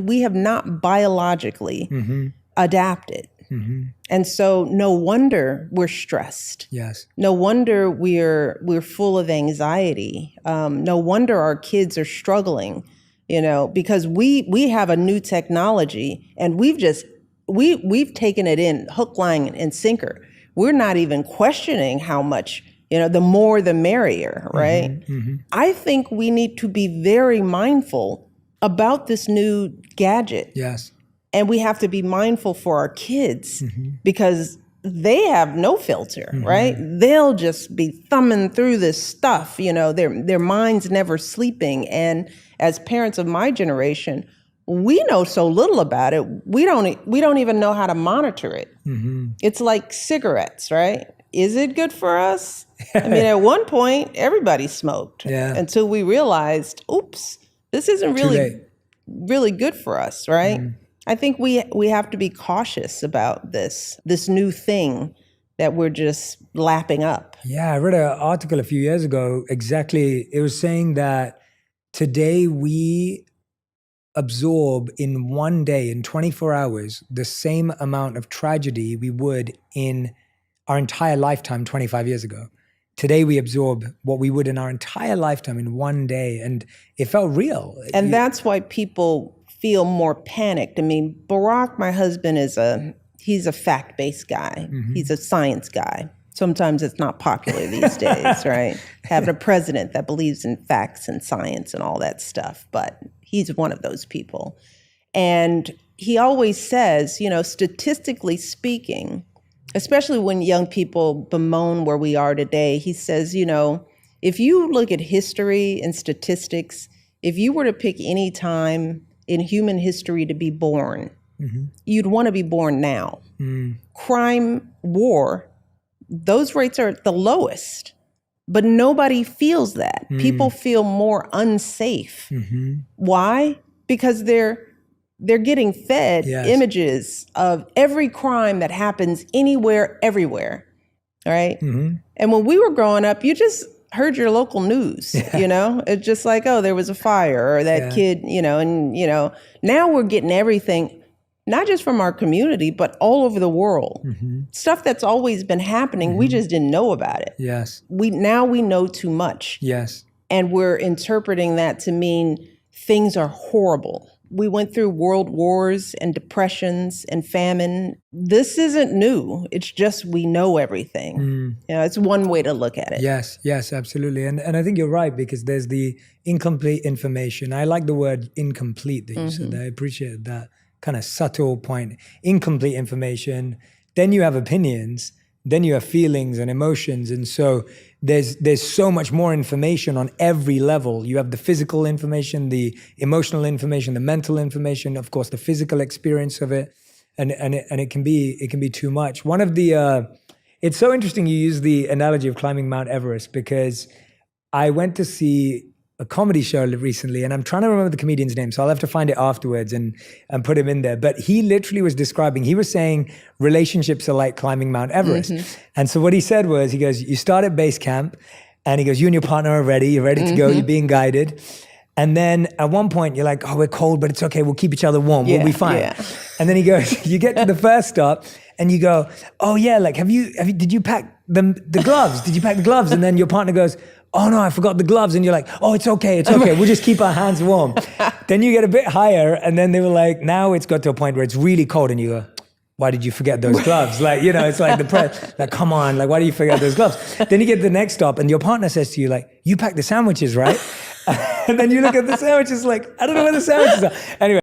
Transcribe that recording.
We have not biologically adapted. And so no wonder we're stressed. Yes. No wonder we're full of anxiety. No wonder our kids are struggling, because we have a new technology and we've taken it in hook, line, and sinker. We're not even questioning how much, the more the merrier, right? I think we need to be very mindful about this new gadget. Yes. And we have to be mindful for our kids because they have no filter, right? They'll just be thumbing through this stuff, their mind's never sleeping. And as parents of my generation, we know so little about it. We don't even know how to monitor it. It's like cigarettes, right? Is it good for us? I mean, at one point, everybody smoked until we realized, oops, this isn't really good for us, right? I think we have to be cautious about this new thing that we're just lapping up. Yeah, I read an article a few years ago. Exactly. It was saying that today we absorb in one day, in 24 hours, the same amount of tragedy we would in our entire lifetime 25 years ago. Today we absorb what we would in our entire lifetime in one day. And it felt real. And that's why people feel more panicked. I mean, Barack, my husband, he's a fact-based guy. He's a science guy. Sometimes it's not popular these days, right? Having a president that believes in facts and science and all that stuff, but he's one of those people. And he always says, statistically speaking, especially when young people bemoan where we are today, he says, if you look at history and statistics, if you were to pick any time in human history to be born, you'd want to be born now. Crime, war, those rates are at the lowest, but nobody feels that. People feel more unsafe. Why? Because they're getting fed images of every crime that happens anywhere, everywhere, right? And when we were growing up, you just heard your local news, It's just like, oh, there was a fire or that kid, now we're getting everything, not just from our community, but all over the world. Stuff that's always been happening. We just didn't know about it. Yes. Now we know too much. Yes. And we're interpreting that to mean things are horrible. We went through world wars and depressions and famine. This isn't new. It's just we know everything. It's one way to look at it. Yes, absolutely. And I think you're right, because there's the incomplete information. I like the word incomplete that you said. I appreciate that kind of subtle point. Incomplete information. Then you have opinions. Then you have feelings and emotions. And so there's so much more information on every level. You have the physical information, the emotional information, the mental information, of course, the physical experience of it. And it can be too much. One of the, it's so interesting you use the analogy of climbing Mount Everest, because I went to see a comedy show recently, and I'm trying to remember the comedian's name, so I'll have to find it afterwards and put him in there. But he literally was saying relationships are like climbing Mount Everest. And so what he said was, he goes, you start at base camp, and he goes, you and your partner are ready, you're ready to go, you're being guided. And then at one point you're like, oh, we're cold, but it's okay, we'll keep each other warm, we'll be fine. And then he goes, you get to the first stop, and you go, oh yeah, like did you pack the gloves? Did you pack the gloves? And then your partner goes, oh no, I forgot the gloves. And you're like, oh, it's okay. We'll just keep our hands warm. Then you get a bit higher, and then they were like, now it's got to a point where it's really cold, and you go, why did you forget those gloves? Like, it's like the press, like, come on, like, why do you forget those gloves? Then you get to the next stop, and your partner says to you, like, you packed the sandwiches, right? And then you look at the sandwiches like, I don't know where the sandwiches are. Anyway.